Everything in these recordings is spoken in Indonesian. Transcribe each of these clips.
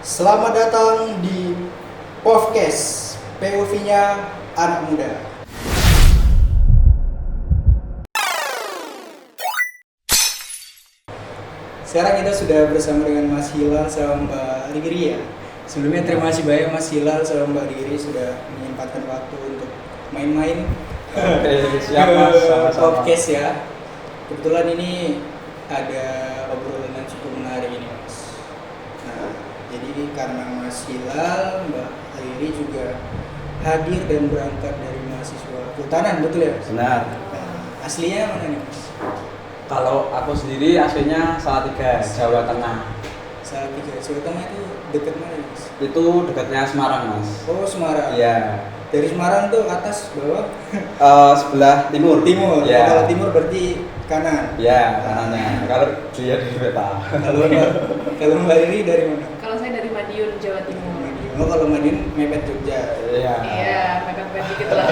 Selamat datang di podcast POV-nya anak muda. Sekarang kita sudah bersama dengan Mas Hilal sama Mbak Riri ya. Sebelumnya terima kasih banyak Mas Hilal sama Mbak Riri sudah menyempatkan waktu untuk main-main Siap Mas, sama-sama. podcast ya. Kebetulan ini ada obrolan yang cukup menarik ini Mas. Nah, jadi karena Mas Hilal, Mbak Riri juga hadir dan berangkat dari mahasiswa kehutanan, betul ya Mas? Benar. Nah, aslinya mana nih Mas? Kalau aku sendiri aslinya Salatiga, Jawa Tengah. Salatiga, Jawa Tengah itu dekat mana nih Mas? Itu dekatnya Semarang Mas. Oh Semarang. Iya. Dari Semarang tuh atas bawah Sebelah timur. timur. Ya. Kalau timur berarti kanan. Ya, kanannya. Kalau dia di peta. Kalau Mbak Riri dari mana? Kalau saya dari Madiun, Jawa Timur. Oh kalau Madiun mepet Jogja. Iya. Iya, mepet-mepet dikit lah.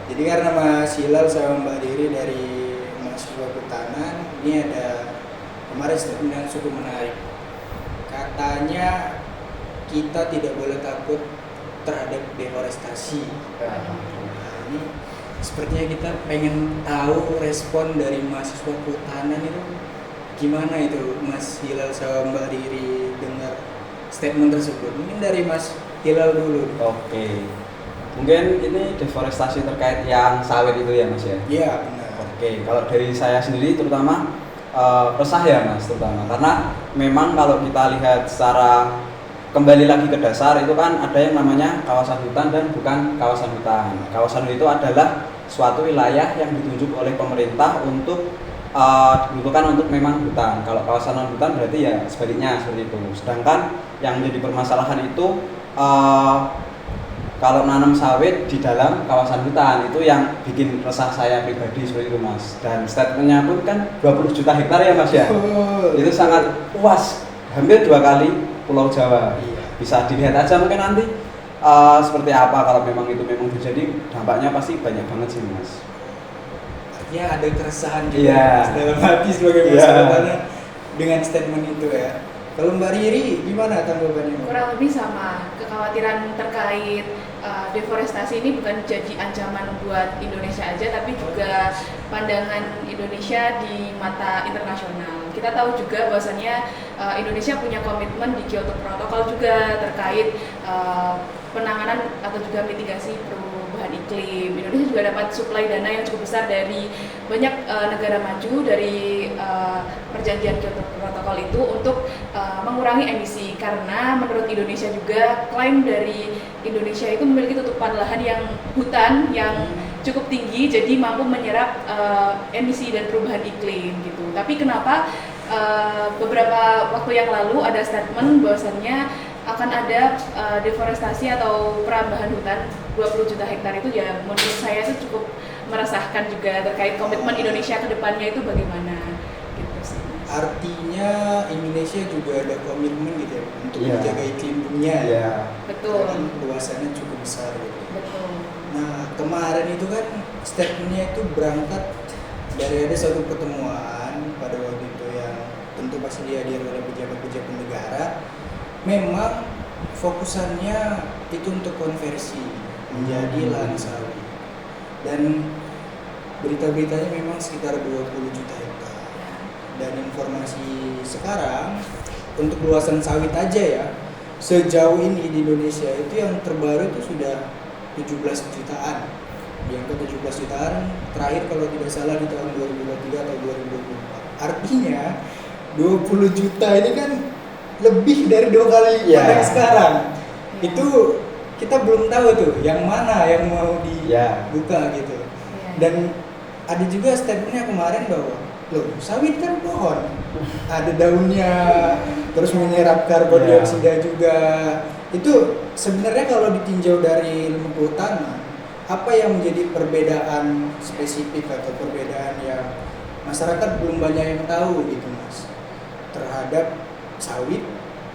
Jadi karena Mas Hilal sama Mbak Riri dari mahasiswa kehutanan, ini ada kemarin statement yang cukup menarik. Katanya kita tidak boleh takut terhadap deforestasi. Nah, ini sepertinya kita pengen tahu respon dari mahasiswa kehutanan itu gimana itu Mas Hilal sama Mbak Riri dengar statement tersebut. Mungkin dari Mas Hilal dulu. Oke. Mungkin ini deforestasi terkait yang sawit itu ya Mas ya? Iya benar. Oke, kalau dari saya sendiri terutama resah ya Mas terutama karena memang kalau kita lihat secara kembali lagi ke dasar itu kan ada yang namanya kawasan hutan dan bukan kawasan hutan. Kawasan itu adalah suatu wilayah yang ditunjuk oleh pemerintah untuk dibutuhkan untuk memang hutan. Kalau kawasan non hutan berarti ya sebaliknya seperti itu. Sedangkan yang menjadi permasalahan itu kalau nanam sawit di dalam kawasan hutan itu yang bikin resah saya pribadi seperti itu Mas. Dan statementnya pun kan 20 juta hektar ya Mas ya. Itu sangat luas, hampir 2 kali Pulau Jawa. Iya. Bisa dilihat aja mungkin nanti seperti apa kalau memang itu memang terjadi, dampaknya pasti banyak banget sih Mas. Artinya ada keresahan juga Iya. Mas, dalam hati sebagai Iya. mahasiswa kehutanan dengan statement itu ya. Kalau Mbak Riri gimana tanggapannya? Kurang lebih sama, kekhawatiran terkait deforestasi ini bukan jadi ancaman buat Indonesia aja, tapi juga pandangan Indonesia di mata internasional. Kita tahu juga bahwasannya Indonesia punya komitmen di Kyoto Protocol juga terkait penanganan atau juga mitigasi perubahan iklim. Indonesia juga dapat suplai dana yang cukup besar dari banyak negara maju dari perjanjian Kyoto Protocol itu untuk mengurangi emisi, karena menurut Indonesia juga klaim dari Indonesia itu memiliki tutupan lahan yang hutan yang cukup tinggi, jadi mampu menyerap emisi dan perubahan iklim gitu. Tapi kenapa beberapa waktu yang lalu ada statement bahwasannya akan ada deforestasi atau perambahan hutan 20 juta hektar itu, ya menurut saya itu cukup meresahkan juga terkait komitmen Indonesia ke depannya itu bagaimana gitu sih Mas. Artinya Indonesia juga ada komitmen gitu ya untuk Iya. menjaga iklim dunia ya. Iya. Betul. Karena luasannya cukup besar gitu. Betul. Nah kemarin itu kan statementnya itu berangkat dari ada suatu pertemuan pada waktu itu yang tentu pasti dihadiri oleh pejabat-pejabat negara. Memang fokusannya itu untuk konversi menjadi lahan sawit, dan berita-beritanya memang sekitar 20 juta hektar. Dan informasi sekarang untuk luasan sawit aja ya, sejauh ini di Indonesia itu yang terbaru itu sudah 17 jutaan. Di angka 17 jutaan terakhir kalau tidak salah di tahun 2023 atau 2024. Artinya 20 juta ini kan lebih dari 2 kali Iya. pada sekarang. Iya. Itu kita belum tahu tuh yang mana yang mau Iya. dibuka gitu. Iya. Dan ada juga statementnya kemarin bahwa loh sawit kan pohon, ada daunnya, terus menyerap karbon Iya. dioksida juga. Itu sebenarnya kalau ditinjau dari ilmu kehutanan, apa yang menjadi perbedaan spesifik atau perbedaan yang masyarakat belum banyak yang tahu gitu Mas terhadap sawit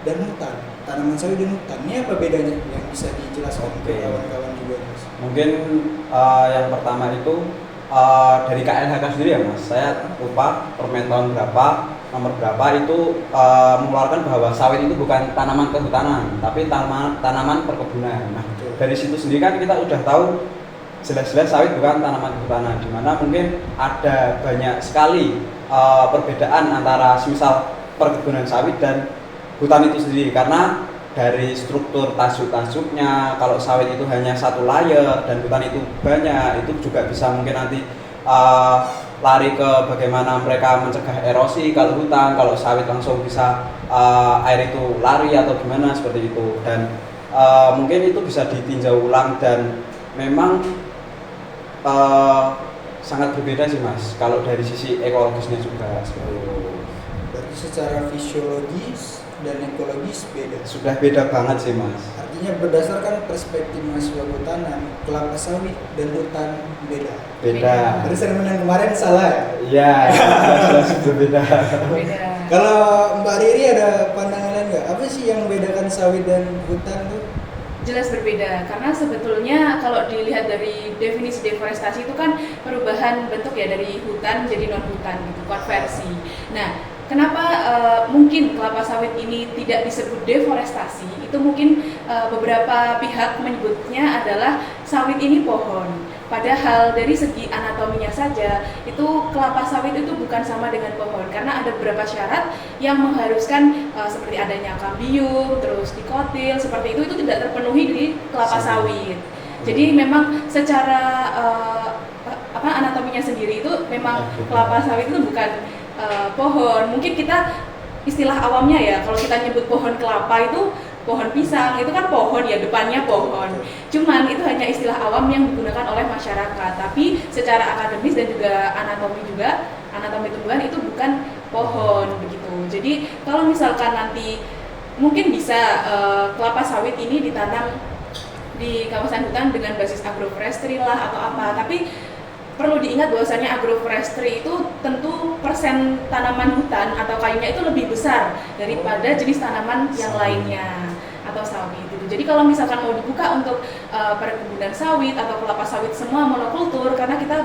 dan hutan, tanaman sawit dan hutan. Ini apa bedanya yang bisa dijelaskan ke Oke. kawan-kawan juga Mas? Mungkin yang pertama itu dari KLHK sendiri ya Mas, saya lupa Permen tahun berapa, nomor berapa itu mengeluarkan bahwa sawit itu bukan tanaman kehutanan, tapi tanaman perkebunan. Nah, dari situ sendiri kan kita udah tahu jelas-jelas sawit bukan tanaman kehutanan, di mana mungkin ada banyak sekali perbedaan antara misal perkebunan sawit dan hutan itu sendiri, karena dari struktur tasuk-tasuknya, kalau sawit itu hanya satu layer dan hutan itu banyak, itu juga bisa mungkin nanti lari ke bagaimana mereka mencegah erosi. Kalau hutan, kalau sawit langsung bisa air itu lari atau gimana seperti itu, dan mungkin itu bisa ditinjau ulang dan memang sangat berbeda sih Mas, kalau dari sisi ekologisnya juga seperti itu. Berarti secara fisiologis dan ekologis beda. Sudah beda banget sih Mas. Artinya berdasarkan perspektif mahasiswa kehutanan, kelapa sawit dan hutan beda. Beda. Berarti sermon yang kemarin salah ya? Iya, jelas berbeda. Beda. Kalau Mbak Riri ada pandangan lain nggak? Apa sih yang membedakan sawit dan hutan tuh? Jelas berbeda, karena sebetulnya kalau dilihat dari definisi deforestasi itu kan perubahan bentuk ya dari hutan jadi non hutan gitu, konversi. Nah, kenapa mungkin kelapa sawit ini tidak disebut deforestasi? Itu mungkin beberapa pihak menyebutnya adalah sawit ini pohon. Padahal dari segi anatominya saja, itu kelapa sawit itu bukan sama dengan pohon, karena ada beberapa syarat yang mengharuskan seperti adanya kambium, terus dikotil, seperti itu tidak terpenuhi di kelapa sawit. Jadi memang secara anatominya sendiri itu memang kelapa sawit itu bukan pohon. Mungkin kita istilah awamnya ya, kalau kita nyebut pohon kelapa itu pohon pisang, itu kan pohon ya, depannya pohon. Cuman itu hanya istilah awam yang digunakan oleh masyarakat. Tapi secara akademis dan juga anatomi tumbuhan itu bukan pohon begitu. Jadi kalau misalkan nanti mungkin bisa kelapa sawit ini ditanam di kawasan hutan dengan basis agroforestry lah atau apa, tapi perlu diingat bahwasanya agroforestry itu tentu persen tanaman hutan atau kayunya itu lebih besar daripada jenis tanaman yang lainnya atau sawit gitu. Jadi kalau misalkan mau dibuka untuk perkebunan sawit atau kelapa sawit semua monokultur, karena kita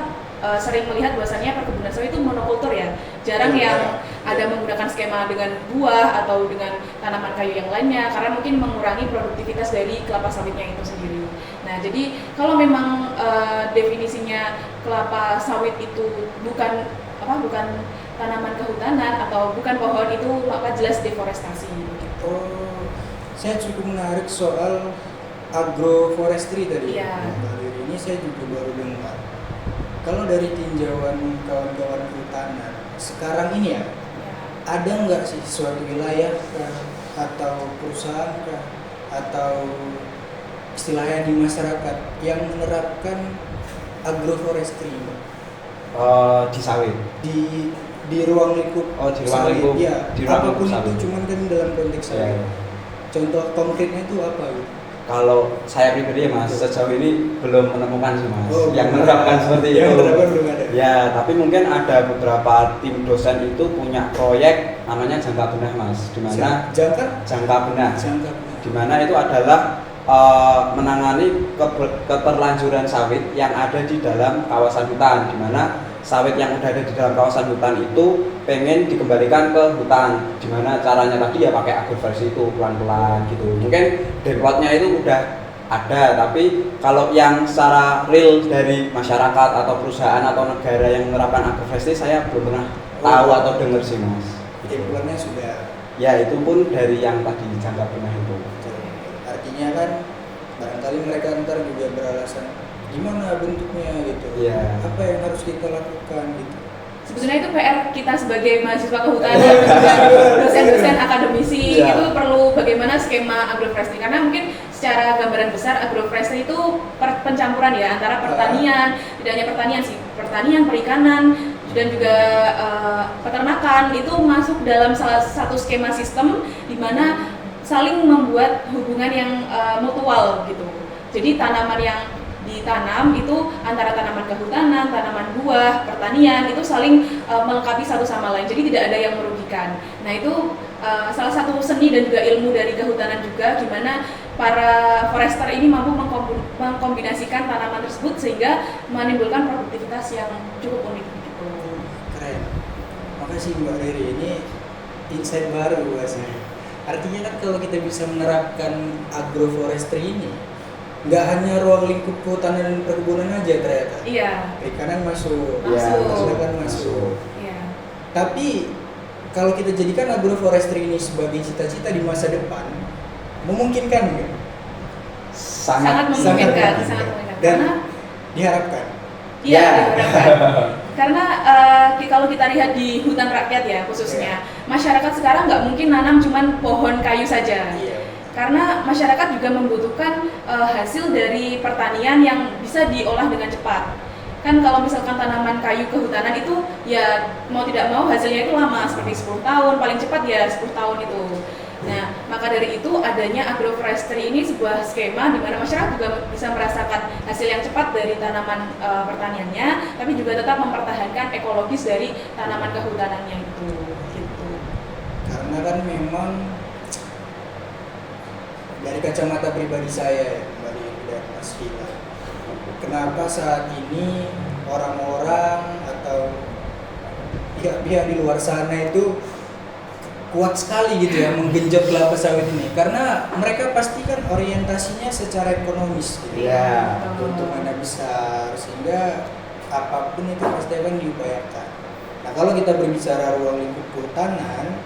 sering melihat bahwasanya perkebunan sawit itu monokultur ya, jarang yang ada menggunakan skema dengan buah atau dengan tanaman kayu yang lainnya, karena mungkin mengurangi produktivitas dari kelapa sawitnya itu sendiri. Nah, jadi kalau memang definisinya kelapa sawit itu bukan tanaman kehutanan atau bukan pohon, itu maka jelas deforestasi. Oh, saya cukup menarik soal agroforestry tadi. Iya. Dari ini saya juga baru dengar. Kalau dari tinjauan kawan-kawan kehutanan sekarang ini ya, ada nggak sih suatu wilayah kah, atau perusahaan kah, atau istilahnya di masyarakat yang menerapkan agroforestry Di sawit. di ruang lingkup Di ruang sawit, lingkup. ya, Di ruang apapun lingkup itu, sawit. cuman kan dalam konteks sawit. Ya. Contoh konkretnya itu apa gitu? Kalau saya pribadi ya Mas, sejauh ini belum menemukan sih Mas yang belum menerapkan ada. seperti Yang itu. menerapkan belum ada. Ya, tapi mungkin ada beberapa tim dosen itu punya proyek namanya jangka benah Mas, di mana jangka benah, di mana itu adalah menangani keterlanjuran sawit yang ada di dalam kawasan hutan, di mana sawit yang udah ada di dalam kawasan hutan itu pengen dikembalikan ke hutan, di mana caranya tadi ya pakai agroforestry itu pelan-pelan gitu. Mungkin demplotnya itu udah ada, tapi kalau yang secara real dari masyarakat atau perusahaan atau negara yang menerapkan agroforestry saya belum pernah tahu atau dengar sih Mas. Demplotnya sudah. Ya itu pun dari yang tadi jangka benah itu. Artinya kan barangkali mereka ntar juga beralasan gimana bentuknya gitu. Iya. Apa yang harus kita lakukan gitu. Sebetulnya itu PR kita sebagai mahasiswa kehutanan dan juga dosen-dosen akademisi, Iya. itu perlu bagaimana skema agroforestry, karena mungkin secara gambaran besar agroforestry itu pencampuran ya antara pertanian, tidak hanya pertanian sih, pertanian, perikanan dan juga peternakan itu masuk dalam salah satu skema sistem di mana saling membuat hubungan yang mutual gitu. Jadi tanaman yang ditanam itu antara tanaman kehutanan, tanaman buah, pertanian itu saling melengkapi satu sama lain. Jadi tidak ada yang merugikan. Nah itu salah satu seni dan juga ilmu dari kehutanan juga, gimana para forester ini mampu mengkombinasikan tanaman tersebut sehingga menimbulkan produktivitas yang cukup unik gitu. Keren. Makasih Mbak Riri, ini insight baru buat saya. Artinya kan kalau kita bisa menerapkan agroforestry ini, nggak hanya ruang lingkup kehutanan dan perkebunan aja ternyata. Iya. Perikanan masuk, Masuk. kan masuk. Iya. Tapi kalau kita jadikan agroforestry ini sebagai cita-cita di masa depan, memungkinkan nggak? Sangat memungkinkan. Dan Karena diharapkan. iya, Ya. diharapkan. Karena kalau kita lihat di hutan rakyat ya khususnya, masyarakat sekarang nggak mungkin nanam cuman pohon kayu saja. Iya. Karena masyarakat juga membutuhkan hasil dari pertanian yang bisa diolah dengan cepat. Kan kalau misalkan tanaman kayu kehutanan itu ya mau tidak mau hasilnya itu lama, seperti 10 tahun, paling cepat ya 10 tahun itu. Nah, maka dari itu adanya agroforestry ini sebuah skema di mana masyarakat juga bisa merasakan hasil yang cepat dari tanaman pertaniannya, tapi juga tetap mempertahankan ekologis dari tanaman kehutanannya itu. Gitu. Karena kan memang dari kacamata pribadi saya ya, Mbak Riri dan Mas Vila, kenapa saat ini orang-orang atau pihak-pihak di luar sana itu kuat sekali gitu ya menggenjot kelapa sawit ini, karena mereka pasti kan orientasinya secara ekonomis gitu. Iya. Keuntungannya besar sehingga apapun itu pasti akan diupayakan. Nah kalau kita berbicara ruang lingkup kehutanan,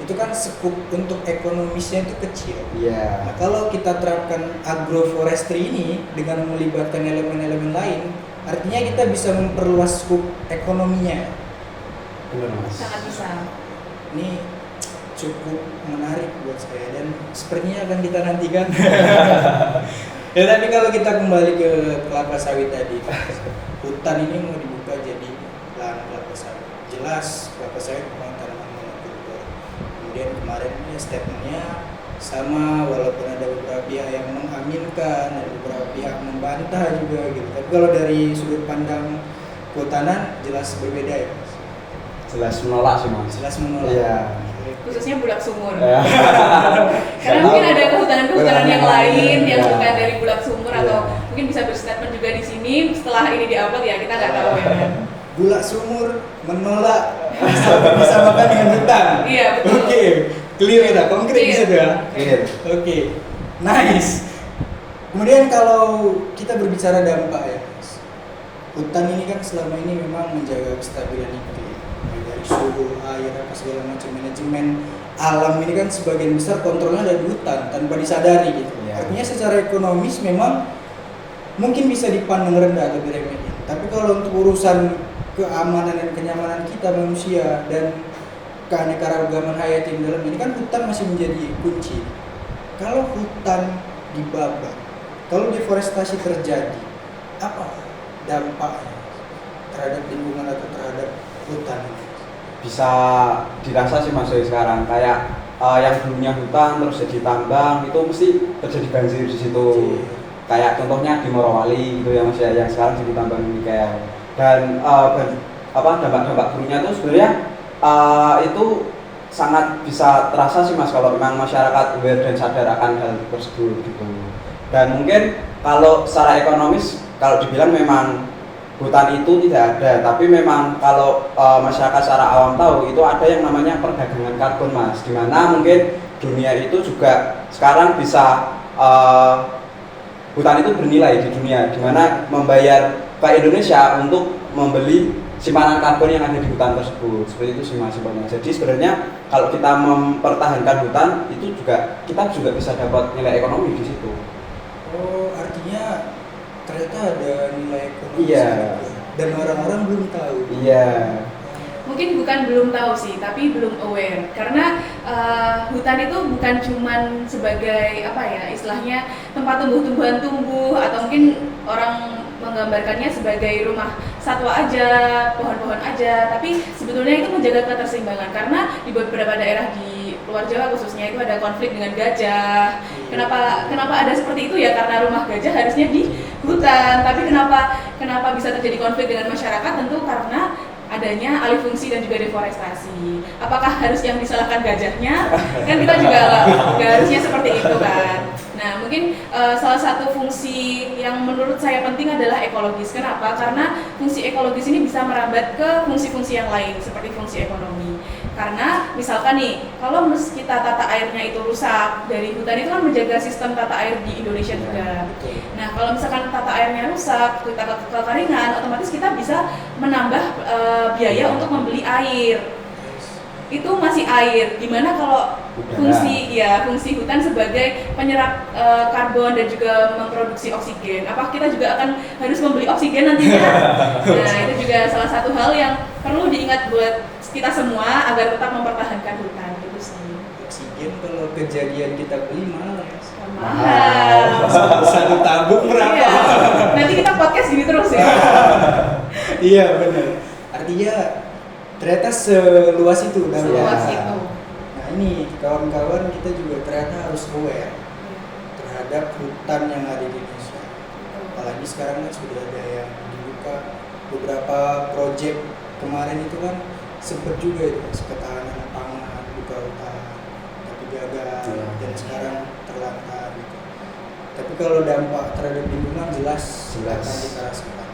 itu kan skup untuk ekonomisnya itu kecil. Iya. Nah kalau kita terapkan agroforestry ini dengan melibatkan elemen-elemen lain, artinya kita bisa memperluas skup ekonominya. Benar Mas. Sangat bisa. Ini cukup menarik buat saya dan sepertinya akan kita nantikan. Ya tapi kalau kita kembali ke kelapa sawit tadi, hutan ini mau dibuka jadi lahan kelapa sawit. Jelas kelapa sawit memang tanaman monokultur. Kemudian kemarin ini statementnya sama, walaupun ada beberapa pihak yang mengaminkan, ada beberapa pihak membantah juga gitu. Tapi kalau dari sudut pandang kehutanan jelas berbeda ya, Mas. Jelas menolak sih Mas. Jelas menolak. Iya. Khususnya Bulak Sumur. Ya. Karena mungkin ada kehutanan-kehutanan yang lain yang Ya. bukan dari Bulak Sumur Ya. atau mungkin bisa berstatement juga di sini setelah ini diupload ya, kita nggak tahu ya kan. Bulak Sumur menolak disamakan dengan hutan. Iya, betul. Oke, clear ya, konkret di Clear. situ ya. Clear. Oke, nice. Kemudian kalau kita berbicara dampak ya, Mas. Hutan ini kan selama ini memang menjaga kestabilan iklim, mulai dari suhu, air, apa segala macam manajemen alam ini kan sebagian besar kontrolnya ada di hutan tanpa disadari gitu. Iya. Artinya secara ekonomis memang mungkin bisa dipandang rendah atau diremehin. Tapi kalau untuk urusan keamanan dan kenyamanan kita manusia dan keanekaragaman hayati di dalam ini kan hutan masih menjadi kunci. Kalau hutan dibabat, kalau deforestasi terjadi, apa dampaknya terhadap lingkungan atau terhadap hutan ini? Bisa dirasa sih Mas sekarang kayak yang dulunya hutan terus jadi tambang itu mesti terjadi banjir di situ. Kayak contohnya di Morowali gitu ya Mas ya, yang sekarang jadi tambang nikel. Dan dampak-dampak buruknya itu sebenarnya itu sangat bisa terasa sih Mas kalau memang masyarakat aware dan sadar akan hal tersebut gitu. Dan mungkin kalau secara ekonomis kalau dibilang memang hutan itu tidak ada, tapi memang kalau masyarakat secara awam tahu itu ada yang namanya perdagangan karbon Mas, di mana mungkin dunia itu juga sekarang bisa hutan itu bernilai di dunia, di mana membayar ke Indonesia untuk membeli simpanan karbon yang ada di hutan tersebut. Seperti itu sih Mas sebenarnya. Jadi sebenarnya kalau kita mempertahankan hutan itu juga kita juga bisa dapat nilai ekonomi di situ. Oh, artinya ternyata ada nilai ekonomi. Iya. Dan orang-orang belum tahu. Iya. Mungkin bukan belum tahu sih, tapi belum aware. Karena hutan itu bukan cuman sebagai apa ya, istilahnya tempat tumbuh-tumbuhan tumbuh atau mungkin orang menggambarkannya sebagai rumah satwa aja, pohon-pohon aja, tapi sebetulnya itu menjaga keterseimbangan karena di beberapa daerah di luar Jawa khususnya itu ada konflik dengan gajah. Kenapa ada seperti itu ya? Karena rumah gajah harusnya di hutan, tapi kenapa bisa terjadi konflik dengan masyarakat? Tentu karena adanya alih fungsi dan juga deforestasi. Apakah harus yang disalahkan gajahnya? Kan kita juga nggak harusnya seperti itu kan. Nah mungkin salah satu fungsi yang menurut saya penting adalah ekologis. Kenapa? Karena fungsi ekologis ini bisa merambat ke fungsi-fungsi yang lain seperti fungsi ekonomi. Karena misalkan nih, kalau kita tata airnya itu rusak, dari hutan itu kan menjaga sistem tata air di Indonesia juga. Nah, kalau misalkan tata airnya rusak, kita kekeringan, otomatis kita bisa menambah biaya untuk membeli air. Itu masih air. Gimana kalau fungsi hutan sebagai penyerap karbon dan juga memproduksi oksigen? Apa kita juga akan harus membeli oksigen nantinya? Nah, itu juga salah satu hal yang perlu diingat buat kita semua agar tetap mempertahankan hutan. Itu sih. Oksigen kalau kejadian kita beli mahal ya. Mahal. Satu tabung berapa? Iya. Nanti kita podcast gini terus ya. Iya benar. Artinya ternyata seluas itu dampaknya. Seluas itu. Nah ini kawan-kawan kita juga ternyata harus aware terhadap hutan yang ada di Indonesia. Apalagi sekarang kan sudah ada yang dibuka beberapa proyek kemarin itu kan sempat juga itu ketahanan pangan buka hutan tapi gagal dan sekarang terlantar gitu. Tapi kalau dampak terhadap lingkungan jelas akan kita rasakan.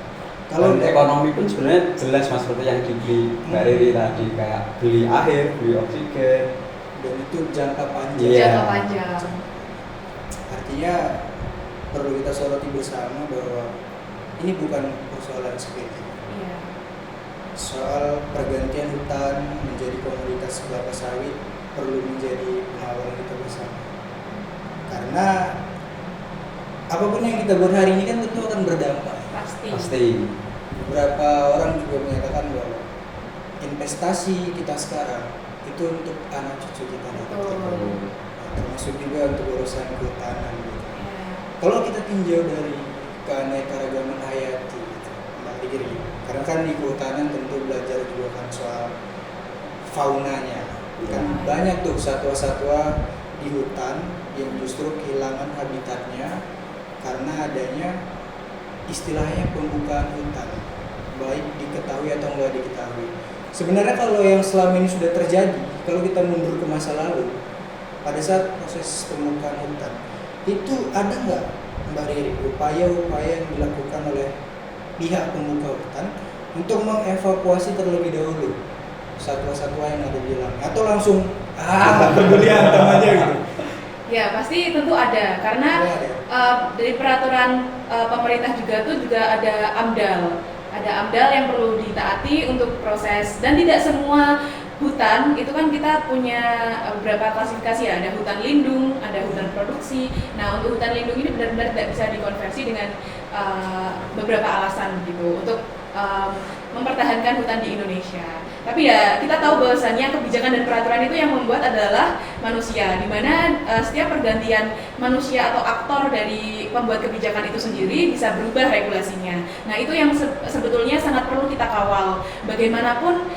Kalau ekonomi pun sebenarnya jelas mas, seperti yang dibeli Mbak Riri tadi, kayak beli air, beli oksigen, dan itu jangka panjang. Jangka panjang. Artinya perlu kita soroti bersama bahwa ini bukan persoalan sepele. Iya. Soal pergantian hutan menjadi komoditas kelapa sawit perlu menjadi pengawal kita bersama. Karena apapun yang kita buat hari ini kan tentu akan berdampak. Pasti. Beberapa orang juga menyatakan bahwa investasi kita sekarang itu untuk anak cucu kita nanti. Termasuk juga untuk urusan kehutanan gitu. Kalau kita tinjau dari keanekaragaman hayati gitu, Mbak Riri, karena kan di kehutanan tentu belajar juga kan soal faunanya. Kan banyak tuh satwa-satwa di hutan yang justru kehilangan habitatnya karena adanya istilahnya pembukaan hutan, baik diketahui atau enggak diketahui. Sebenarnya kalau yang selama ini sudah terjadi, kalau kita mundur ke masa lalu, pada saat proses pembukaan hutan, itu ada nggak Mbak Riri upaya-upaya yang dilakukan oleh pihak pembuka hutan untuk mengevakuasi terlebih dahulu satwa-satwa yang ada di dalamnya, atau langsung peduli hantam aja gitu? Ya pasti tentu ada, karena dari peraturan pemerintah juga tuh juga ada AMDAL yang perlu ditaati untuk proses, dan tidak semua hutan itu kan kita punya beberapa klasifikasi ya, ada hutan lindung, ada hutan produksi. Nah untuk hutan lindung ini benar-benar tidak bisa dikonversi dengan beberapa alasan gitu untuk mempertahankan hutan di Indonesia. Tapi ya kita tahu bahwasannya kebijakan dan peraturan itu yang membuat adalah manusia, di mana setiap pergantian manusia atau aktor dari pembuat kebijakan itu sendiri bisa berubah regulasinya. Nah itu yang sebetulnya sangat perlu kita kawal. Bagaimanapun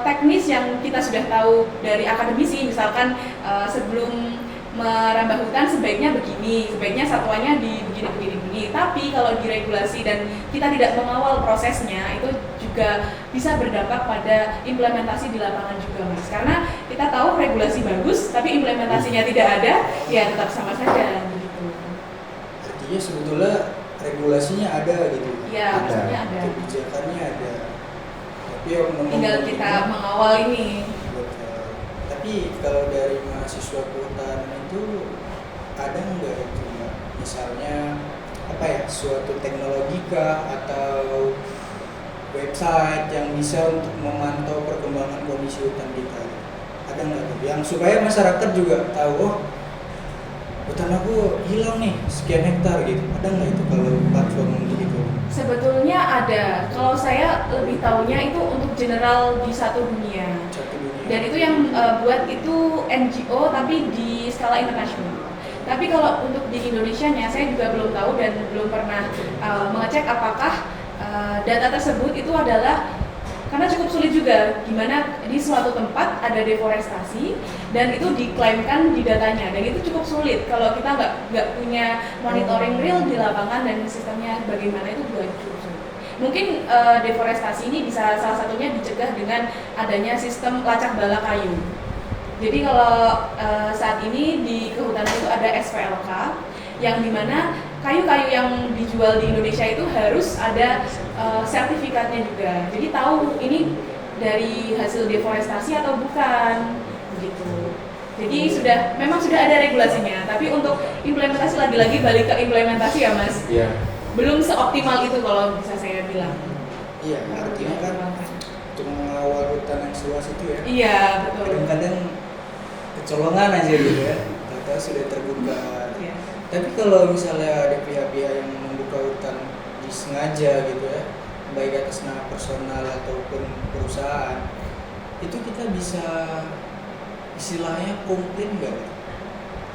teknis yang kita sudah tahu dari akademisi, misalkan sebelum merambah hutan sebaiknya begini, sebaiknya satwanya di begini. Tapi kalau diregulasi dan kita tidak mengawal prosesnya, itu juga bisa berdampak pada implementasi di lapangan juga mas. Karena kita tahu regulasi bagus, tapi implementasinya tidak ada, ya tetap sama saja begitu. Artinya sebetulnya regulasinya ada gitu. Iya, maksudnya ada. Kebijakannya ada. Tapi yang tinggal kita mengawal ini. Tapi kalau dari mahasiswa kehutanan itu ada nggak itu Mbak? Misalnya apa ya, suatu teknologi kah atau website yang bisa untuk memantau perkembangan kondisi hutan kita? Ada nggak tuh? Yang supaya masyarakat juga tahu, oh hutan aku hilang nih sekian hektar gitu. Ada nggak itu kalau platform untuk itu? Sebetulnya ada. Kalau saya lebih tahunya itu untuk general di satu dunia. Dan itu yang buat itu NGO tapi di skala internasional. Tapi kalau untuk di Indonesianya saya juga belum tahu dan belum pernah mengecek apakah data tersebut itu adalah, karena cukup sulit juga gimana di suatu tempat ada deforestasi dan itu diklaimkan di datanya, dan itu cukup sulit kalau kita nggak punya monitoring real di lapangan dan sistemnya bagaimana, itu juga cukup sulit. Mungkin deforestasi ini bisa salah satunya dicegah dengan adanya sistem lacak bala kayu. Jadi kalau saat ini di kehutanan itu ada SPLK. yang dimana kayu-kayu yang dijual di Indonesia itu harus ada sertifikatnya juga. Jadi tahu ini dari hasil deforestasi atau bukan, begitu. Jadi memang sudah ada regulasinya, tapi untuk implementasi lagi-lagi balik ke implementasi ya Mas. Iya. Belum seoptimal itu kalau bisa saya bilang. Iya, artinya kan untuk mengawal hutan yang seluas itu ya. Iya, betul. Kadang-kadang kecolongan aja gitu ya. Ternyata sudah terbuka. Iya. Tapi kalau misalnya ada pihak-pihak yang membuka hutan disengaja gitu ya, baik atas nama personal ataupun perusahaan, itu kita bisa istilahnya komplain nggak?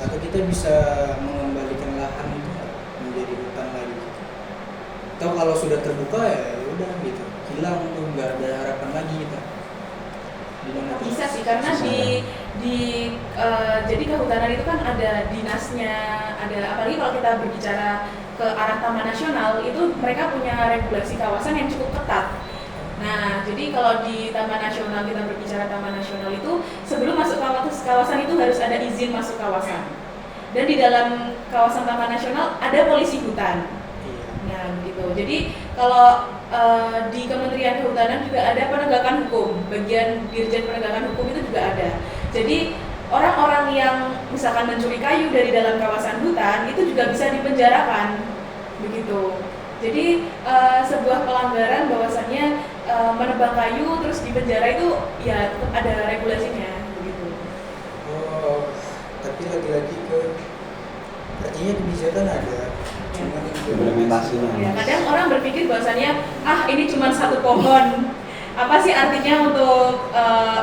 Atau kita bisa mengembalikan lahan itu nggak menjadi hutan lagi? Atau kalau sudah terbuka ya udah gitu, hilang tuh, nggak ada harapan lagi kita. Gimana tuh? Bisa sih, karena jadi kehutanan itu kan ada dinasnya, ada, apalagi kalau kita berbicara ke arah Taman Nasional itu mereka punya regulasi kawasan yang cukup ketat. Nah, jadi kalau di Taman Nasional, kita berbicara Taman Nasional itu sebelum masuk kawasan itu harus ada izin masuk kawasan. Dan di dalam kawasan Taman Nasional ada polisi hutan. Iya. Nah, gitu. Jadi kalau di Kementerian Kehutanan juga ada penegakan hukum, bagian Dirjen Penegakan Hukum itu juga ada. Jadi orang-orang yang misalkan mencuri kayu dari dalam kawasan hutan itu juga bisa dipenjarakan, begitu. Jadi sebuah pelanggaran bahwasannya menebang kayu terus dipenjara itu ya tetap ada regulasinya, begitu. Oh, tapi lagi-lagi ke artinya kebijakan ada, cuman Implementasinya. Ya, kadang orang berpikir bahwasannya ini cuma satu pohon, apa sih artinya untuk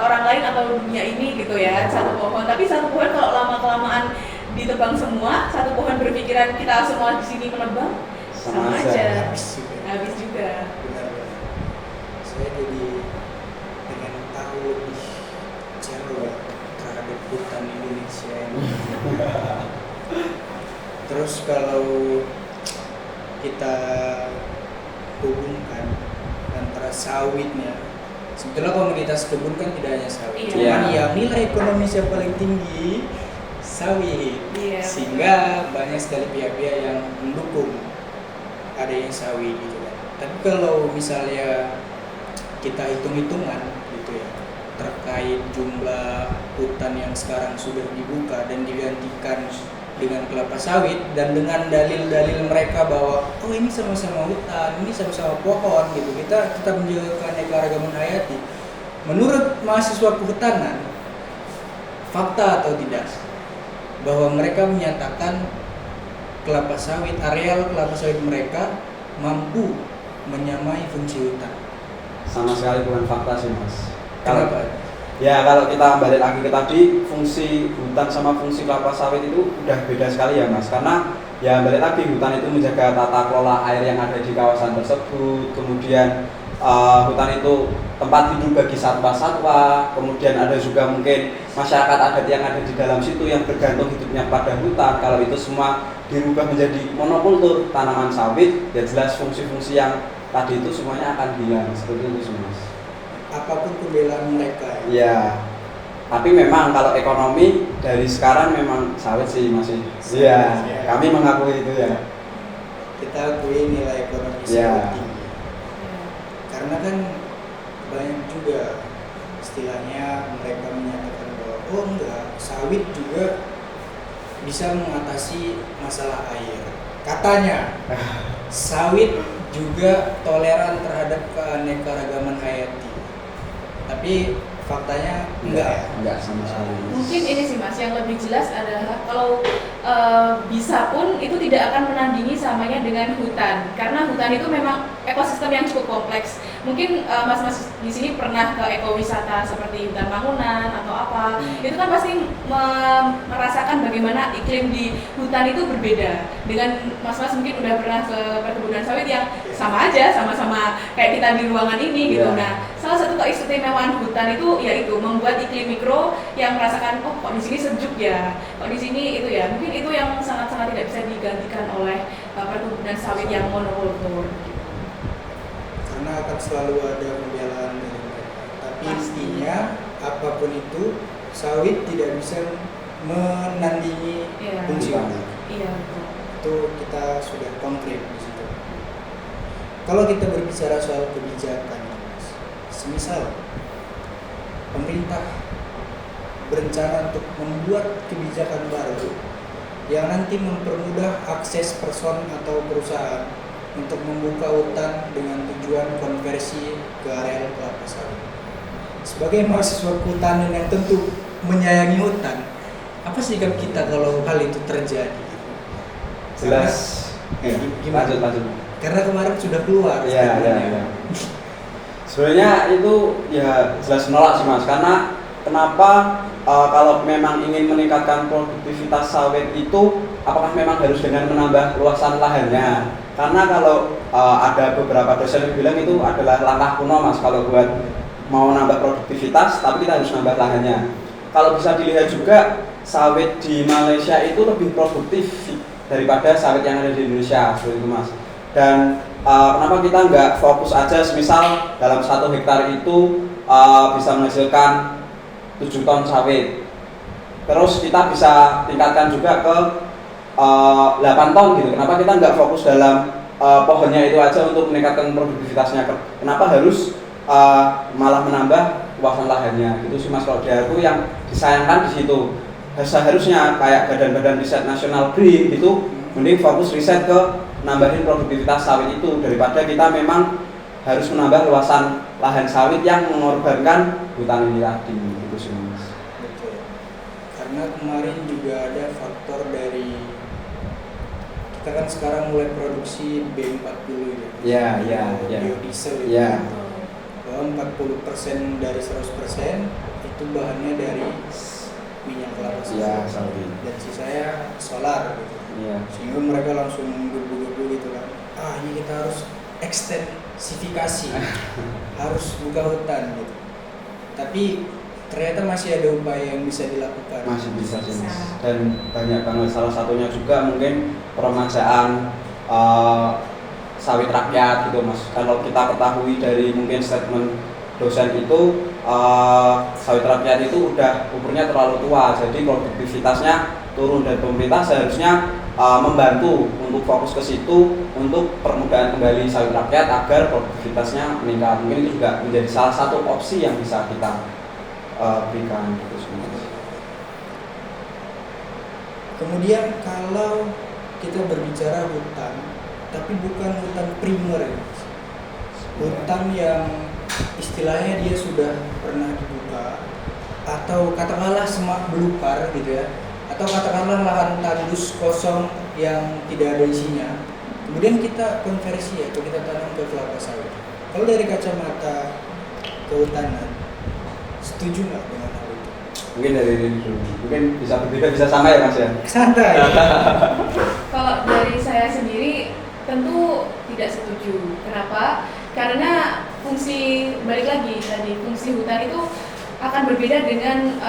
orang lain atau dunia ini gitu ya, satu pohon. Tapi satu pohon kalau lama-kelamaan ditebang semua, satu pohon berpikiran kita semua di sini menebang, sama aja. Habis juga. Benar-benar. Saya jadi dengan tahu lebih jauh ya terhadap hutan Indonesia ini. Terus kalau kita hubungkan antara sawitnya, sebetulnya komoditas kebun kan tidak hanya sawit, Iya. cuman yang nilai ekonomis yang paling tinggi sawit, Iya. sehingga banyak sekali pihak-pihak yang mendukung ada yang sawit gitu kan. Tapi kalau misalnya kita hitung-hitungan gitu ya terkait jumlah hutan yang sekarang sudah dibuka dan digantikan dengan kelapa sawit, dan dengan dalil-dalil mereka bahwa oh ini sama-sama hutan, ini sama-sama pohon gitu, kita menjaga keanekaragaman hayati. Menurut mahasiswa kehutanan, fakta atau tidak bahwa mereka menyatakan kelapa sawit, areal kelapa sawit mereka mampu menyamai fungsi hutan. Sama sekali bukan fakta sih Mas. Kenapa? Ya kalau kita balik lagi ke tadi, fungsi hutan sama fungsi kelapa sawit itu udah beda sekali ya Mas. Karena ya balik lagi, hutan itu menjaga tata kelola air yang ada di kawasan tersebut. Kemudian hutan itu tempat hidup bagi satwa-satwa. Kemudian ada juga mungkin masyarakat adat yang ada di dalam situ yang bergantung hidupnya pada hutan. Kalau itu semua dirubah menjadi monokultur tanaman sawit, ya jelas fungsi-fungsi yang tadi itu semuanya akan hilang. Seperti itu Mas. Apapun pembelaan mereka ya. Ya, tapi memang kalau ekonomi dari sekarang memang sawit sih masih. Iya, Ya. kami mengakui itu ya. Kita akui nilai ekonomi Ya. sawit tinggi. Karena kan banyak juga istilahnya mereka menyatakan bahwa oh enggak, sawit juga bisa mengatasi masalah air. Katanya sawit juga toleran terhadap keanekaragaman hayati. Tapi faktanya enggak ya. Enggak sama sekali. Mungkin ini sih Mas, yang lebih jelas adalah kalau bisa pun itu tidak akan menandingi samanya dengan hutan, karena hutan itu memang ekosistem yang cukup kompleks. Mungkin Mas-mas di sini pernah ke ekowisata seperti hutan bangunan atau apa, itu kan pasti merasakan bagaimana iklim di hutan itu berbeda. Dengan Mas-mas mungkin udah pernah ke perkebunan sawit yang sama aja, sama-sama kayak kita di ruangan ini gitu. Yeah. Nah, salah satu keistimewaan hutan itu yaitu membuat iklim mikro yang merasakan oh kok di sini sejuk ya, kok di sini itu ya. Mungkin itu yang sangat-sangat tidak bisa digantikan oleh perkebunan sawit yang monokultur. Karena akan selalu ada pembelaan dari mereka. Tapi Pasti. intinya apapun itu sawit tidak bisa menandingi Iya. fungsi hutan. Iya betul. itu kita sudah konkret di situ. Kalau kita berbicara soal kebijakan, semisal pemerintah berencana untuk membuat kebijakan baru yang nanti mempermudah akses person atau perusahaan untuk membuka hutan dengan tujuan konversi ke areal kelapa sawit. Sebagai mahasiswa kehutanan yang tentu menyayangi hutan, apa sikap kita kalau hal itu terjadi? Jelas. Gimana? Lanjut. Karena kemarin sudah keluar. Iya. Sebenarnya itu ya jelas menolak sih Mas, karena kenapa kalau memang ingin meningkatkan produktivitas sawit itu apakah memang harus dengan menambah luasan lahannya? Karena kalau ada beberapa dosen yang bilang itu adalah langkah kuno Mas kalau buat mau nambah produktivitas, tapi kita harus nambah lahannya. Kalau bisa dilihat juga sawit di Malaysia itu lebih produktif daripada sawit yang ada di Indonesia, seperti itu Mas. Dan kenapa kita nggak fokus aja, misal dalam 1 hektar itu bisa menghasilkan 7 ton sawit, terus kita bisa tingkatkan juga ke 8 ton gitu. Kenapa kita nggak fokus dalam pohonnya itu aja untuk meningkatkan produktivitasnya? Kenapa harus malah menambah luasan lahannya? Gitu sih Mas, kalau dari aku yang disayangkan di situ. Seharusnya kayak badan-badan riset nasional BRIN gitu, mending fokus riset ke nambahin produktivitas sawit itu daripada kita memang harus menambah luasan lahan sawit yang mengorbankan hutan ini tadi, gitu sih Mas. Betul. Karena kemarin juga ada faktor dari kita kan sekarang mulai produksi B40 ya. Iya. Biodiesel itu. Iya. Bahwa 40% dari 100% itu bahannya dari minyak kelapa Iya, sawit. sawit. Dan sisanya solar gitu. Iya. Sehingga mereka langsung gebu-gebu gitu kan. Ini kita harus ekstensifikasi. Harus buka hutan gitu. Tapi ternyata masih ada upaya yang bisa dilakukan. Masih bisa sih Mas. Dan banyak banget, salah satunya juga mungkin peremajaan sawit rakyat gitu Mas. Kalau kita ketahui dari mungkin statement dosen itu sawit rakyat itu udah umurnya terlalu tua, jadi produktivitasnya turun, dan pemerintah seharusnya membantu untuk fokus ke situ untuk permudahan kembali sawit rakyat agar produktivitasnya meningkat. Mungkin itu juga menjadi salah satu opsi yang bisa kita berikan gitu sebenarnya. Kemudian kalau kita berbicara hutan, tapi bukan hutan primer ya, hutan yang istilahnya dia sudah pernah dibuka, atau katakanlah semak belukar gitu ya, atau katakanlah lahan tandus kosong yang tidak ada isinya, kemudian kita konversi atau kita tanam ke kelapa sawit. Kalau dari kacamata kehutanan, setuju nggak dengan hal itu? Mungkin dari ini dulu, mungkin bisa berbeda bisa sama ya Mas ya. Santai. Kalau dari saya sendiri tentu tidak setuju. Kenapa? Karena fungsi, balik lagi tadi, fungsi hutan itu akan berbeda dengan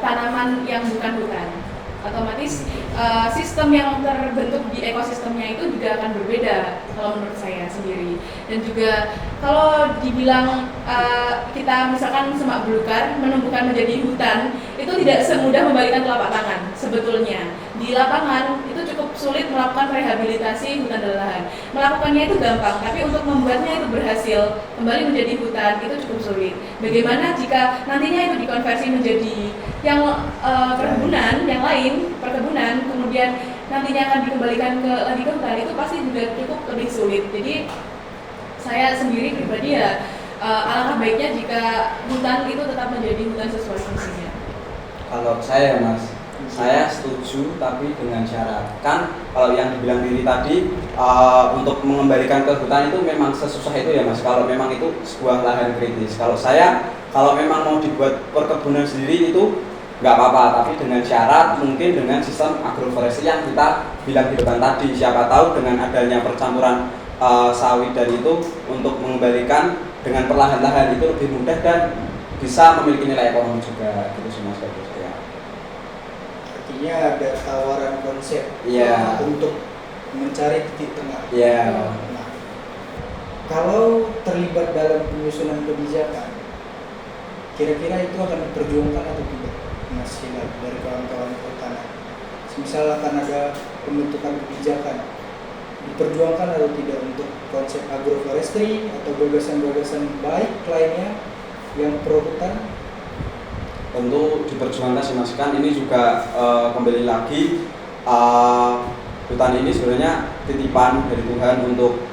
tanaman yang bukan hutan. Otomatis sistem yang terbentuk di ekosistemnya itu juga akan berbeda kalau menurut saya sendiri. Dan juga kalau dibilang kita misalkan semak belukar menumbuhkan menjadi hutan, itu tidak semudah membalikan telapak tangan sebetulnya. Di lapangan itu cukup sulit melakukan rehabilitasi hutan dan lahan. Melakukannya itu gampang, tapi untuk membuatnya itu berhasil kembali menjadi hutan itu cukup sulit. Bagaimana jika nantinya itu dikonversi menjadi yang perkebunan yang lain, perkebunan, kemudian nantinya akan dikembalikan lagi ke hutan, itu pasti juga cukup lebih sulit. Jadi saya sendiri pribadi ya alangkah baiknya jika hutan itu tetap menjadi hutan sesuai fungsinya. Kalau saya Mas, saya setuju tapi dengan syarat. Kan kalau yang dibilang diri tadi untuk mengembalikan ke hutan itu memang sesusah itu ya Mas, kalau memang itu sebuah lahan kritis. Kalau saya, kalau memang mau dibuat perkebunan sendiri itu nggak apa-apa, tapi dengan syarat mungkin dengan sistem agroforestry yang kita bilang di depan tadi. Siapa tahu dengan adanya percampuran sawit dan itu untuk mengembalikan dengan perlahan-lahan itu lebih mudah dan bisa memiliki nilai ekonomi juga, gitu sih Mas. Artinya ada tawaran konsep untuk mencari titik tengah. Nah, kalau terlibat dalam penyusunan kebijakan, kira-kira itu akan diperjuangkan atau tidak? Mas Hilal, dari kawan-kawan kehutanan. misal akan ada pembentukan kebijakan, diperjuangkan atau tidak untuk konsep agroforestry atau gagasan-gagasan baik lainnya yang pro hutan? Tentu diperjuangkan sih Mas, kan ini juga kembali lagi hutan ini sebenarnya titipan dari Tuhan untuk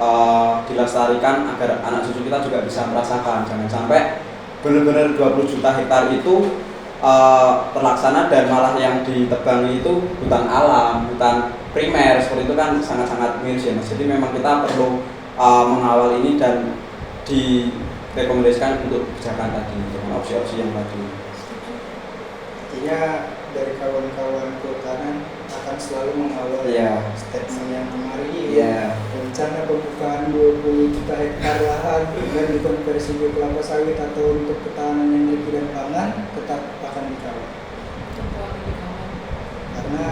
dilestarikan agar anak cucu kita juga bisa merasakan. Jangan sampai benar-benar 20 juta hektar itu terlaksana dan malah yang ditebangi itu hutan alam, hutan primer, seperti itu kan sangat-sangat miris ya Mas. Jadi memang kita perlu mengawal ini dan direkomendasikan untuk kebijakan tadi dengan opsi-opsi yang tadi. Artinya dari kawan-kawan kehutanan akan selalu mengawal statement yang kemarin, rencana pembukaan 20 juta hektar lahan dan dikonversi ke kelapa sawit atau untuk ketahanan energi dan pangan tetap akan dikawal. Karena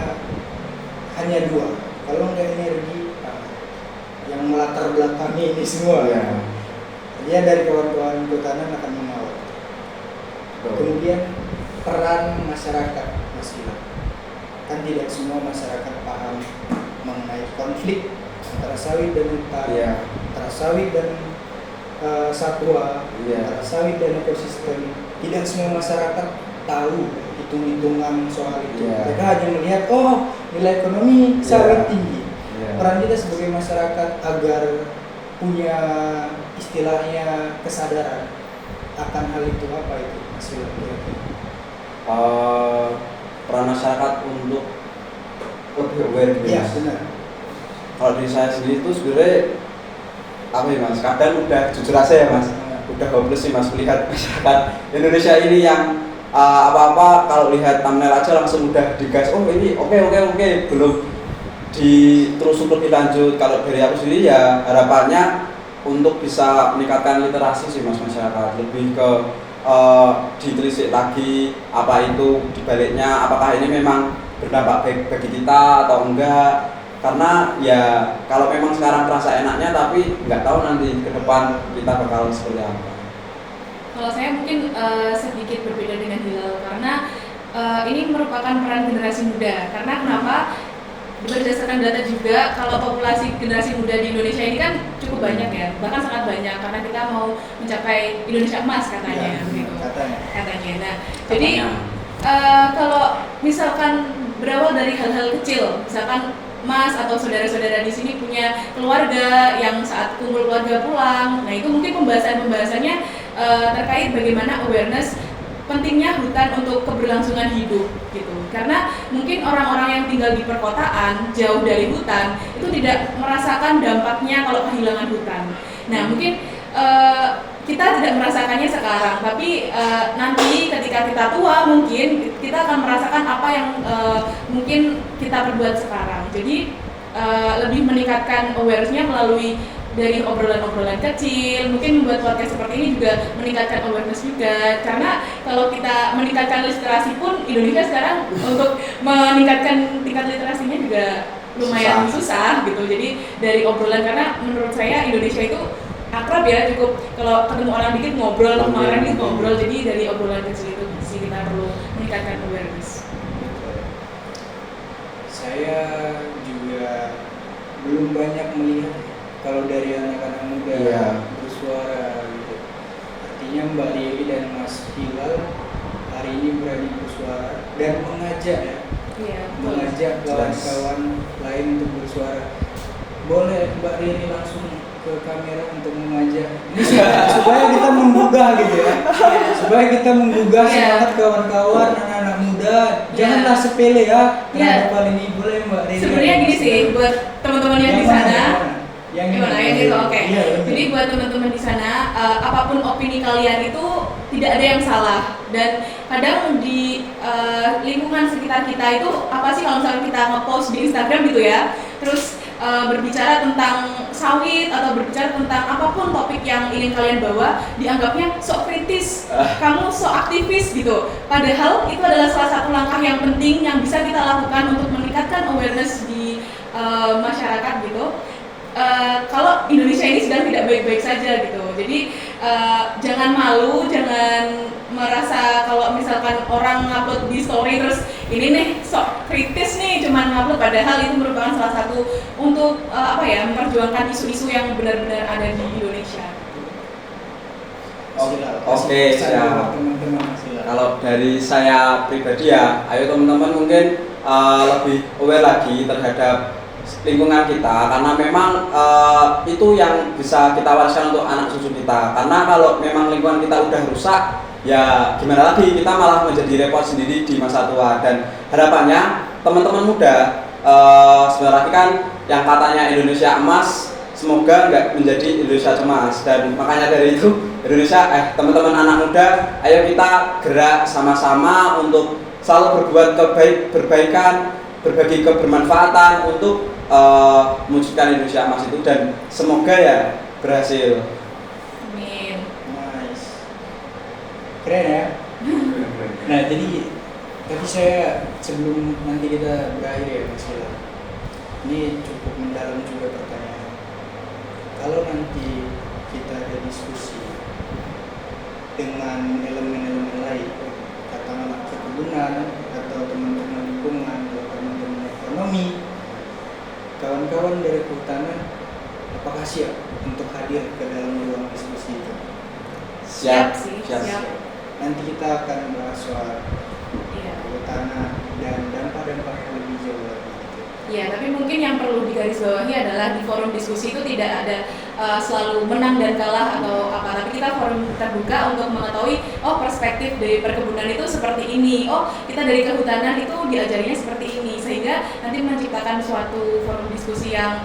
hanya dua, kalau nggak energi pangan yang melatar belakangi ini semua. Artinya dari kawan-kawan kehutanan akan mengawal. Kemudian peran masyarakat, Mas Gilang. Kan tidak semua masyarakat paham mengenai konflik antara sawit dan hutan, antara sawit dan satwa, antara sawit dan ekosistem. Tidak semua masyarakat tahu hitung-hitungan soal itu. Mereka hanya melihat, oh nilai ekonomi sawit tinggi. Peran kita sebagai masyarakat agar punya istilahnya kesadaran akan hal itu apa itu, Mas Gilang? Peran masyarakat untuk lebih aware gitu ya, Mas. Benar. Kalau di saya sendiri itu sebenarnya apa ya Mas, kadang udah jujur aja ya Mas, udah hopeless sih Mas melihat masyarakat Indonesia ini yang apa-apa kalau lihat thumbnail aja langsung udah digas, oh ini oke, belum terus lebih lanjut. Kalau dari aku sendiri ya harapannya untuk bisa meningkatkan literasi sih Mas masyarakat, lebih ke ditelisik lagi apa itu dibaliknya, apakah ini memang berdampak baik bagi kita atau enggak. Karena ya kalau memang sekarang terasa enaknya tapi nggak tahu nanti ke depan kita bakal seperti apa. Kalau saya mungkin sedikit berbeda dengan Hilal karena ini merupakan peran generasi muda. Karena kenapa? Berdasarkan data juga, kalau populasi generasi muda di Indonesia ini kan cukup banyak ya, bahkan sangat banyak karena kita mau mencapai Indonesia emas katanya, gitu. Katanya. Nah, jadi kalau misalkan berawal dari hal-hal kecil, misalkan Mas atau saudara-saudara di sini punya keluarga yang saat kumpul keluarga pulang, nah itu mungkin pembahasannya terkait bagaimana awareness pentingnya hutan untuk keberlangsungan hidup gitu. Karena mungkin orang-orang yang tinggal di perkotaan jauh dari hutan itu tidak merasakan dampaknya kalau kehilangan hutan. Nah mungkin kita tidak merasakannya sekarang, tapi nanti ketika kita tua mungkin kita akan merasakan apa yang mungkin kita perbuat sekarang. Jadi lebih meningkatkan awareness-nya melalui dari obrolan-obrolan kecil, mungkin membuat podcast seperti ini juga meningkatkan awareness juga. Karena kalau kita meningkatkan literasi pun Indonesia sekarang untuk meningkatkan tingkat literasinya juga lumayan susah gitu. Jadi dari obrolan, karena menurut saya Indonesia itu akrab ya, cukup kalau ketemu orang dikit ngobrol, kemarin gitu ngobrol. Jadi dari obrolan kecil itu sih kita perlu meningkatkan awareness. Saya juga belum banyak melihat kalau dari anak-anak muda bersuara gitu. Artinya Mbak Riri dan Mas Hilal hari ini berani bersuara dan mengajak mengajak kawan-kawan lain untuk bersuara. Boleh Mbak Riri langsung ke kamera untuk mengajak ini supaya kita menggugah gitu ya, supaya kita menggugah semangat kawan-kawan anak-anak muda. Janganlah sepele ya terhadap hal ini. Boleh Mbak Riri? Sebenarnya gini sih buat teman-teman yang di sana. Yang itu oke. Jadi buat teman-teman di sana, apapun opini kalian itu tidak ada yang salah. Dan kadang di lingkungan sekitar kita itu apa sih kalau misalnya kita nge-post di Instagram gitu ya, terus berbicara tentang sawit atau berbicara tentang apapun topik yang ingin kalian bawa, dianggapnya sok kritis, kamu sok aktivis gitu. Padahal itu adalah salah satu langkah yang penting yang bisa kita lakukan untuk meningkatkan awareness di masyarakat gitu. kalau Indonesia ini sedang tidak baik-baik saja gitu. Jadi jangan malu, jangan merasa kalau misalkan orang ngupload di story terus ini nih sok kritis nih cuman ngupload, padahal itu merupakan salah satu untuk memperjuangkan isu-isu yang benar-benar ada di Indonesia. Oke, siap. Teman-teman silakan. Kalau dari saya pribadi ya, ayo teman-teman mungkin lebih aware lagi terhadap lingkungan kita, karena memang itu yang bisa kita wariskan untuk anak cucu kita. Karena kalau memang lingkungan kita udah rusak, ya gimana lagi, kita malah menjadi repot sendiri di masa tua. Dan harapannya teman-teman muda, sebentar lagi kan yang katanya Indonesia emas, semoga nggak menjadi Indonesia cemas. Dan makanya dari itu Indonesia, teman-teman anak muda, ayo kita gerak sama-sama untuk selalu berbuat perbaikan, berbagi kebermanfaatan untuk mewujudkan Indonesia emas itu, dan semoga ya berhasil. Amin. Nice. Keren ya. Nah, jadi tapi saya sebelum nanti kita berakhir ya Mas Ila, ini cukup mendalam juga pertanyaan. Kalau nanti kita ada diskusi dengan elemen-elemen lain, katakanlah kekebunan atau teman-teman lingkungan atau teman-teman ekonomi, kawan-kawan dari kehutanan, apakah siap untuk hadir ke dalam ruang diskusi itu? Siap sih, siap. Nanti kita akan bahas soal Iya. kehutanan dan dampak-dampak lebih jauh lagi. Ya, tapi mungkin yang perlu digarisbawahi adalah di forum diskusi itu tidak ada selalu menang dan kalah atau apa, tapi kita forum terbuka untuk mengetahui perspektif dari perkebunan itu seperti ini, kita dari kehutanan itu diajarinya seperti ini, sehingga nanti menciptakan suatu forum diskusi yang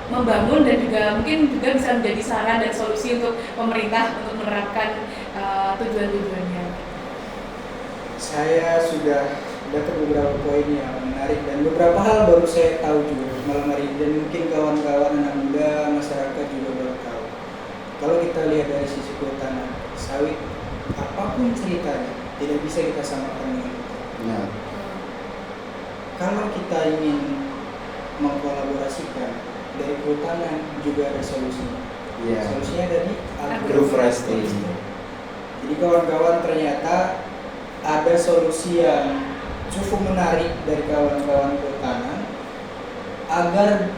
membangun dan juga mungkin juga bisa menjadi saran dan solusi untuk pemerintah untuk menerapkan tujuan-tujuannya. Saya sudah dapat beberapa poin yang menarik dan beberapa hal baru saya tahu juga malam hari ini, dan mungkin kawan-kawan anak muda, masyarakat juga baru tahu. Kalau kita lihat dari sisi kehutanan sawit, apapun ceritanya tidak bisa kita samakan dengan itu. Ya. Kalau kita ingin mengkolaborasikan dari kehutanan juga ada solusinya. Iya. Solusinya dari Agroforestry. Jadi kawan-kawan, ternyata ada solusi yang cukup menarik dari kawan-kawan kehutanan agar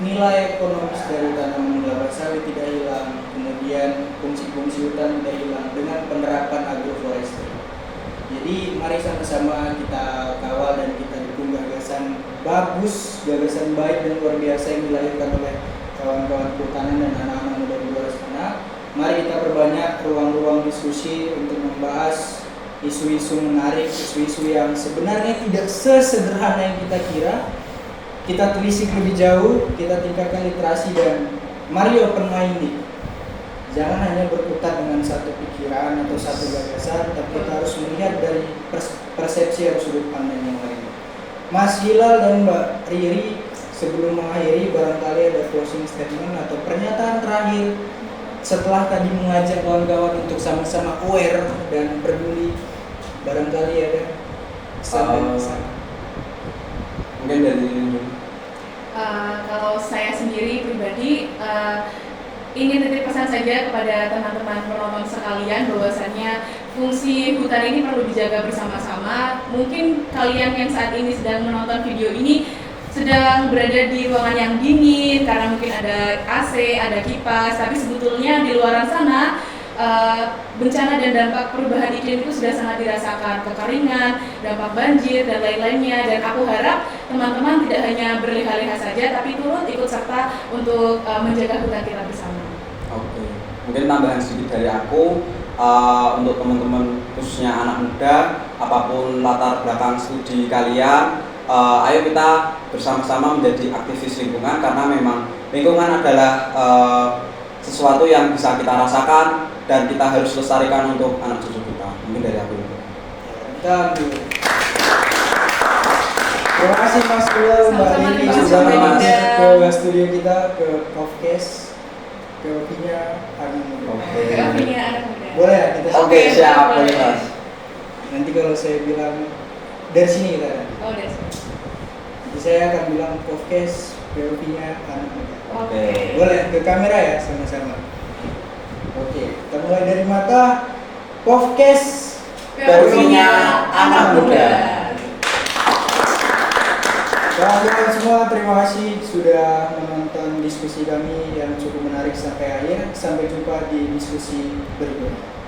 nilai ekonomis dari tanaman kelapa sawit tidak hilang, kemudian fungsi-fungsi hutan tidak hilang dengan penerapan agroforestry. Jadi mari sama-sama kita kawal dan kita dukung gagasan bagus, gagasan baik dan luar biasa yang dilahirkan oleh kawan-kawan kehutanan dan anak-anak muda di luar sana. Mari kita perbanyak ruang-ruang diskusi untuk membahas isu-isu menarik, isu-isu yang sebenarnya tidak sesederhana yang kita kira. Kita telisik lebih jauh, kita tingkatkan literasi, dan mari open minded. Jangan hanya berkutat dengan satu pikiran atau satu gagasan, tapi kita harus melihat dari persepsi atau sudut pandang yang lain. Mas Hilal dan Mbak Riri, sebelum mengakhiri barangkali ada closing statement atau pernyataan terakhir setelah tadi mengajak kawan-kawan untuk sama-sama aware dan peduli. Barangkali ada kesan dan kesan. Mungkin dari Kalau saya sendiri pribadi ingin titip pesan saja kepada teman-teman penonton sekalian bahwasannya fungsi hutan ini perlu dijaga bersama-sama. Mungkin kalian yang saat ini sedang menonton video ini sedang berada di ruangan yang dingin karena mungkin ada AC, ada kipas, tapi sebetulnya di luar sana bencana dan dampak perubahan iklim itu sudah sangat dirasakan, kekeringan, dampak banjir dan lain-lainnya. Dan aku harap teman-teman tidak hanya berleha-leha saja, tapi turut ikut serta untuk menjaga hutan kita bersama. Oke, mungkin tambahan sedikit dari aku, untuk teman-teman khususnya anak muda, apapun latar belakang studi kalian, ayo kita bersama-sama menjadi aktivis lingkungan, karena memang lingkungan adalah sesuatu yang bisa kita rasakan dan kita harus lestarikan untuk anak cucu kita. Mungkin dari aku itu. Terima kasih Mas Hilal, Mbak Riri sudah masuk ke studio kita, ke podcast, ke opinya anak muda. Opinya anak muda. Boleh ya kita? Oke, siap, boleh Mas. Nanti kalau saya bilang dari sini kita. Oh, dari sini. Jadi saya akan bilang podcast POV-nya anak muda. Oke. Boleh ke kamera ya sama-sama. Oke, kita mulai dari mata podcast POV-nya anak muda. Kawan-kawan semua, terima kasih sudah menonton diskusi kami yang cukup menarik sampai akhir. Sampai jumpa di diskusi berikutnya.